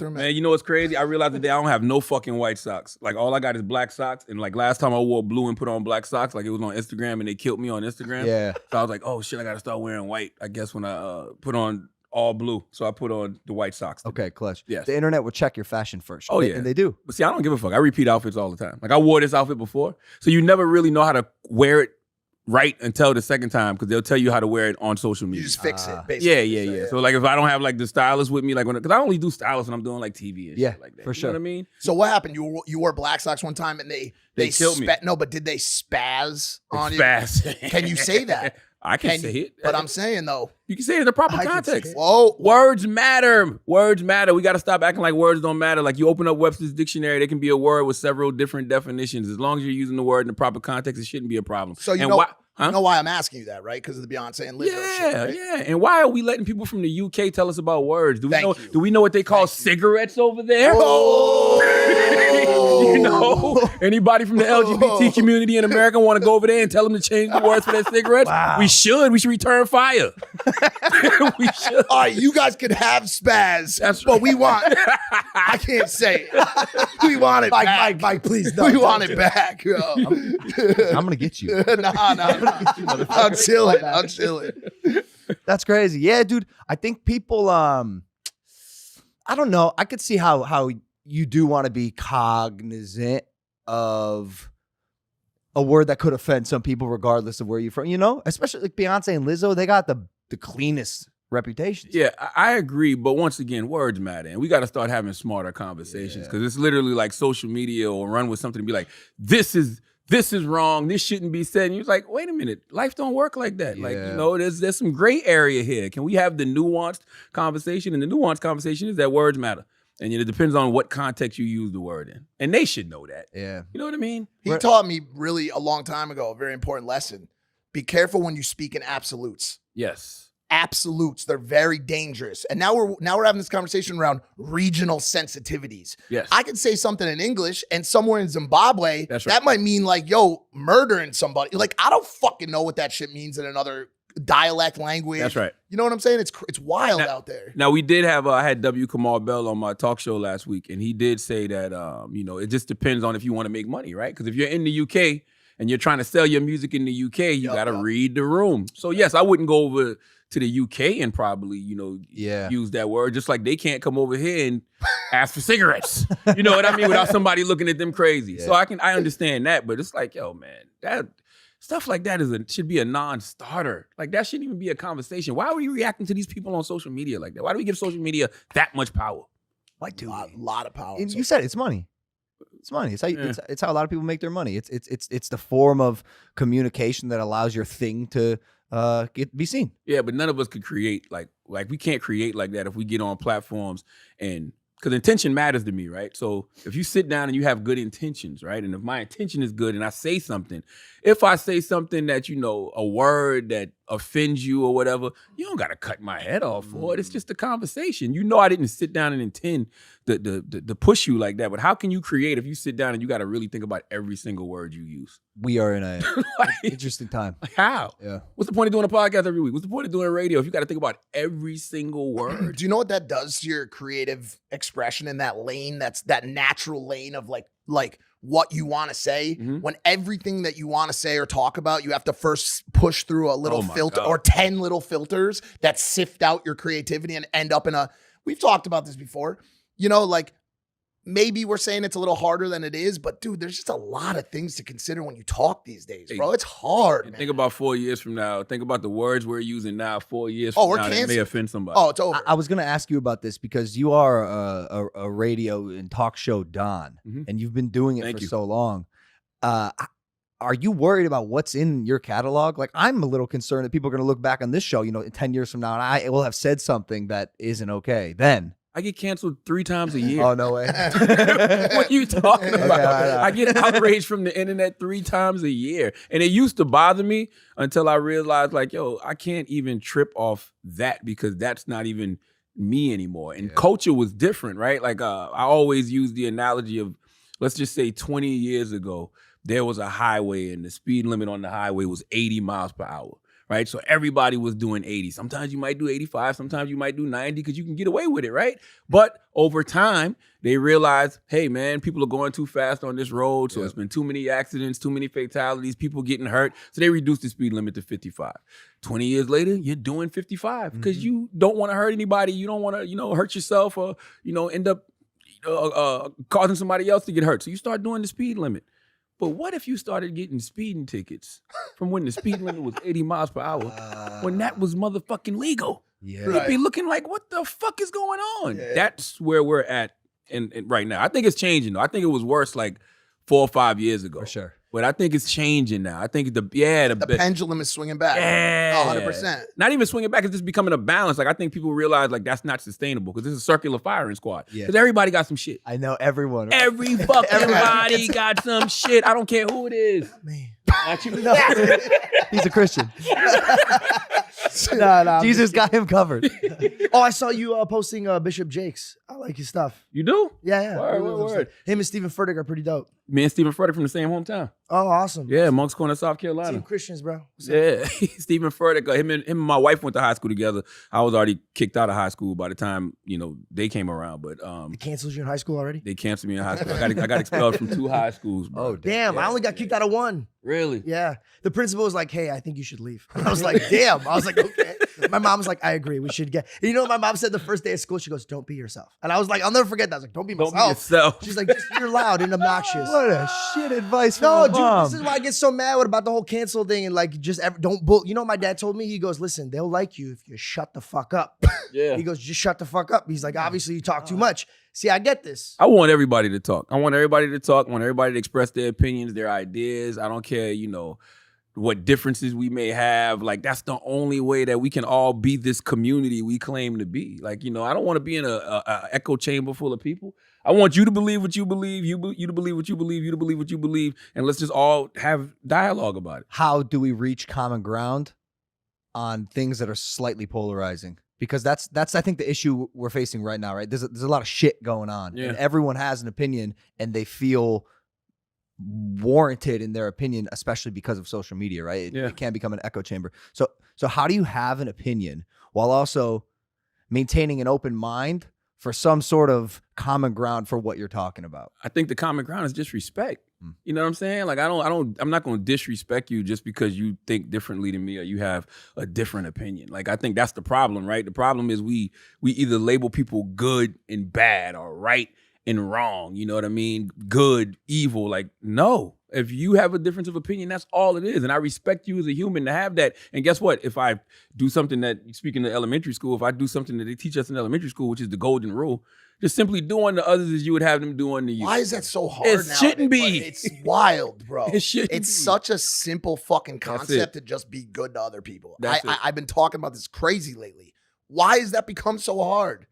Man, you know what's crazy? I realized today I don't have no fucking white socks. Like, all I got is black socks. And like last time I wore blue and put on black socks, like it was on Instagram and they killed me on Instagram. Yeah. So I was like, oh shit, I gotta start wearing white, I guess, when I put on all blue. So I put on the white socks today. Okay, clutch. Yes. The internet will check your fashion first. Oh, yeah. And they do. But see, I don't give a fuck. I repeat outfits all the time. Like, I wore this outfit before. So you never really know how to wear it right until the second time, because they'll tell you how to wear it on social media. You just fix it, basically. Yeah. So like, if I don't have like the stylist with me, like because I only do stylist when I'm doing like TV and shit like that. For sure. You know what I mean? So what happened? You wore black socks one time and they killed me. No, but did they spaz on you? Spaz. Can you say that? I can say it. But I'm saying though. You can say it in the proper context. Whoa. Words matter. Words matter. We got to stop acting like words don't matter. Like, you open up Webster's dictionary, there can be a word with several different definitions. As long as you're using the word in the proper context, it shouldn't be a problem. So you know why I'm asking you that, right? Because of the Beyonce and Lizzo shit, right? Yeah. And why are we letting people from the UK tell us about words? Do we know what they call cigarettes over there? You know, anybody from the LGBT community in America want to go over there and tell them to change the words for their cigarettes? Wow. We should return fire. We should. All right, you guys could have spaz. That's but right. we want. I can't say it. We want it back. Mike, please. No, we want it back. Yo. I'm going to get you. nah. I'm chilling. That's crazy. Yeah, dude. I think people, I don't know. I could see how you do want to be cognizant of a word that could offend some people regardless of where you're from, you know? Especially like Beyonce and Lizzo, they got the cleanest reputations. Yeah, I agree. But once again, words matter. And we got to start having smarter conversations, because it's literally like social media will run with something and be like, this is wrong. This shouldn't be said. And you're like, wait a minute. Life don't work like that. Like, you know, there's some gray area here. Can we have the nuanced conversation? And the nuanced conversation is that words matter. And it depends on what context you use the word in. And they should know that. Yeah. You know what I mean? He taught me really a long time ago a very important lesson. Be careful when you speak in absolutes. Yes. Absolutes, they're very dangerous. And now we're having this conversation around regional sensitivities. Yes. I could say something in English and somewhere in Zimbabwe, That's right. that might mean like, yo, murdering somebody. Like, I don't fucking know what that shit means in another dialect language. That's right. You know what I'm saying? It's wild out there. Now, we did have, I had W. Kamal Bell on my talk show last week, and he did say that, you know, it just depends on if you want to make money, right? Because if you're in the UK and you're trying to sell your music in the UK, you got to read the room. So, yes, I wouldn't go over to the UK and probably, you know, use that word, just like they can't come over here and ask for cigarettes. You know what I mean? Without somebody looking at them crazy. So I understand that, but it's like, yo, man, that stuff like that should be a non-starter. Like, that shouldn't even be a conversation. Why are we reacting to these people on social media like that? Why do we give social media that much power? Why do a lot of power. And you said it's money. It's money. It's how it's how a lot of people make their money. It's the form of communication that allows your thing to be seen. Yeah, but none of us could create like we can't create like that if we get on platforms, and because intention matters to me, right? So if you sit down and you have good intentions, right? And if my intention is good and I say something, if I say something that, you know, a word that offends you or whatever, you don't got to cut my head off for it. It's just a conversation. You know, I didn't sit down and intend to push you like that. But how can you create if you sit down and you got to really think about every single word you use? We are in a interesting time. How? Yeah. What's the point of doing a podcast every week? What's the point of doing radio if you got to think about every single word? Do you know what that does to your creative expression in that lane? That's that natural lane of like what you want to say. When everything that you want to say or talk about, you have to first push through a little filter or 10 little filters that sift out your creativity and end up in we've talked about this before, you know, like maybe we're saying it's a little harder than it is, but dude, there's just a lot of things to consider when you talk these days, bro. It's hard, man. Think about 4 years from now. Think about the words we're using now. 4 years from now, that may offend somebody. Oh, it's over. I was going to ask you about this because you are a radio and talk show don, and you've been doing it for so long. Are you worried about what's in your catalog? Like, I'm a little concerned that people are going to look back on this show, you know, 10 years from now, and I will have said something that isn't okay. Then I get canceled 3 times a year. Oh, no way. What are you talking about? I get outraged from the internet 3 times a year. And it used to bother me until I realized, like, yo, I can't even trip off that because that's not even me anymore. And culture was different, right? Like, I always use the analogy of, let's just say 20 years ago, there was a highway and the speed limit on the highway was 80 miles per hour. right? So everybody was doing 80. Sometimes you might do 85, sometimes you might do 90 because you can get away with it, right? But over time, they realize, hey, man, people are going too fast on this road, so it's been too many accidents, too many fatalities, people getting hurt. So they reduced the speed limit to 55. 20 years later, you're doing 55 because you don't want to hurt anybody. You don't want to, hurt yourself or, end up causing somebody else to get hurt. So you start doing the speed limit. But what if you started getting speeding tickets from when the speed limit was 80 miles per hour when that was motherfucking legal? Yeah. You'd be looking like, what the fuck is going on? Yeah. That's where we're at in right now. I think it's changing, though. I think it was worse like 4 or 5 years ago. For sure. But I think it's changing now. I think the pendulum is swinging back. Yeah. 100%. Not even swinging back, it's just becoming a balance. Like, I think people realize, like, that's not sustainable because this is a circular firing squad. Because everybody got some shit. I know everyone. Right? Every fucking body got some shit. I don't care who it is. Man. No. He's a Christian. No, Jesus got him covered. Oh, I saw you posting Bishop Jakes. I like his stuff. You do? Yeah. Word. Him and Stephen Furtick are pretty dope. Me and Stephen Furtick from the same hometown. Oh, awesome. Yeah, Moncks Corner, South Carolina. Team Christians, bro. Yeah, Stephen Furtick, him and my wife went to high school together. I was already kicked out of high school by the time, they came around. But they canceled you in high school already? They canceled me in high school. I got expelled from 2 high schools, bro. Oh, damn. I only got kicked out of 1. Really? Yeah. The principal was like, hey, I think you should leave. I was like, damn. I was like, okay. My mom was like, I agree. We should get. And you know what my mom said the first day of school? She goes, don't be yourself. And I was like, I'll never forget that. I was like, don't be myself. Don't be yourself. She's like, you're loud and obnoxious. What a shit advice from No, my mom. dude, this is why I get so mad about the whole cancel thing and like don't bull. You know what my dad told me? He goes, listen, they'll like you if you shut the fuck up. Yeah. He goes, just shut the fuck up. He's like, obviously you talk too much. See, I get this. I want everybody to talk. I want everybody to talk. I want everybody to express their opinions, their ideas. I don't care, what differences we may have. Like, that's the only way that we can all be this community we claim to be. Like, I don't want to be in a echo chamber full of people. I want you to believe what you believe, you to believe what you believe, you to believe what you believe, and let's just all have dialogue about it. How do we reach common ground on things that are slightly polarizing? Because that's I think the issue we're facing right now, right? There's a lot of shit going on, and everyone has an opinion, and they feel warranted in their opinion, especially because of social media, right? It can become an echo chamber. So how do you have an opinion while also maintaining an open mind for some sort of common ground for what you're talking about? I think the common ground is just respect. You know what I'm saying? Like, I'm not going to disrespect you just because you think differently than me or you have a different opinion. Like, I think that's the problem, right? The problem is we either label people good and bad or right and wrong. You know what I mean? Good, evil. Like, no. If you have a difference of opinion, that's all it is. And I respect you as a human to have that. And guess what? If I do something that, speaking of elementary school, if I do something that they teach us in elementary school, which is the golden rule, just simply do unto others as you would have them do unto you. Why is that so hard It now? shouldn't be. It's wild, bro. It shouldn't It's be. such a simple fucking That's concept it. to just be good to other people. That's it. I've been talking about this crazy lately. Why has that become so hard?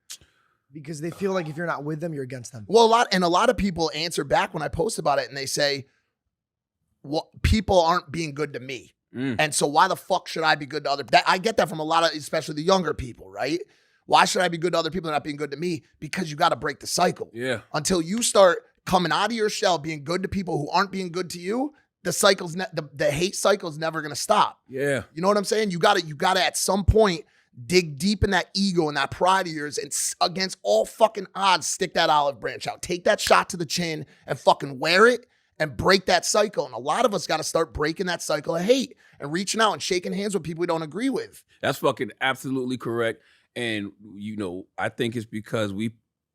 Because they feel like if you're not with them, you're against them. Well, a lot of people answer back when I post about it and they say, well, people aren't being good to me. And so why the fuck should I be good to other people? I get that from a lot of, especially the younger people, right? Why should I be good to other people and not being good to me? Because you got to break the cycle. Yeah. Until you start coming out of your shell, being good to people who aren't being good to you, the cycle's the hate cycle is never going to stop. Yeah. You know what I'm saying? You got to at some point dig deep in that ego and that pride of yours and against all fucking odds, stick that olive branch out. Take that shot to the chin and fucking wear it and break that cycle. And a lot of us got to start breaking that cycle of hate and reaching out and shaking hands with people we don't agree with. That's fucking absolutely correct. And, I think it's because we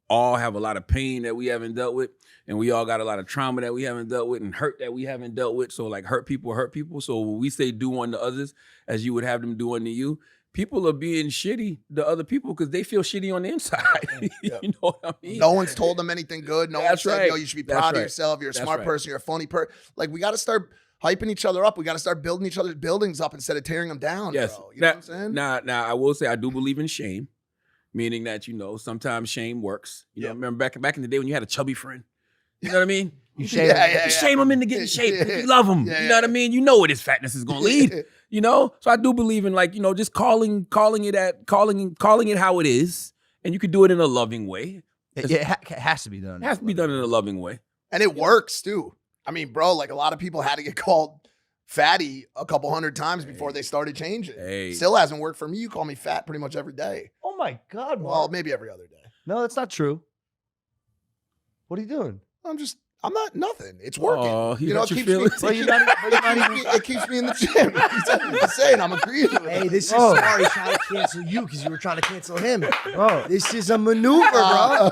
all have a lot of pain that we haven't dealt with. And we all got a lot of trauma that we haven't dealt with and hurt that we haven't dealt with. So, like, hurt people. So when we say do unto others as you would have them do unto you, people are being shitty to other people because they feel shitty on the inside. You know what I mean? No one's told them anything good. No one's said, you should be proud of yourself. You're a smart person. You're a funny person. Like, we got to start hyping each other up. We got to start building each other's buildings up instead of tearing them down, yes. bro. You know what I'm saying? Now, I will say I do believe in shame, meaning that, sometimes shame works. You know, remember back in the day when you had a chubby friend? You know what I mean? You shame him into getting shape. You love him. You know what I mean? You know where this fatness is going to lead. So I do believe in, like, just calling it how it is, and you could do it in a loving way. It has to be done. It has to be done in a loving way. And it works too. I mean, bro, like, a lot of people had to get called fatty a couple hundred times before they started changing. Hey. Still hasn't worked for me. You call me fat pretty much every day. Oh my God, Mark. Well, maybe every other day. No, that's not true. What are you doing? I'm not nothing. It's working. Oh, he you know, hurt it your keeps me, feelings. Well, you're not even. it keeps me in the gym. I'm just saying, I'm agreeing with Hey, it. this is Oh. sorry trying to cancel you because you were trying to cancel him. Bro, This is a maneuver, bro.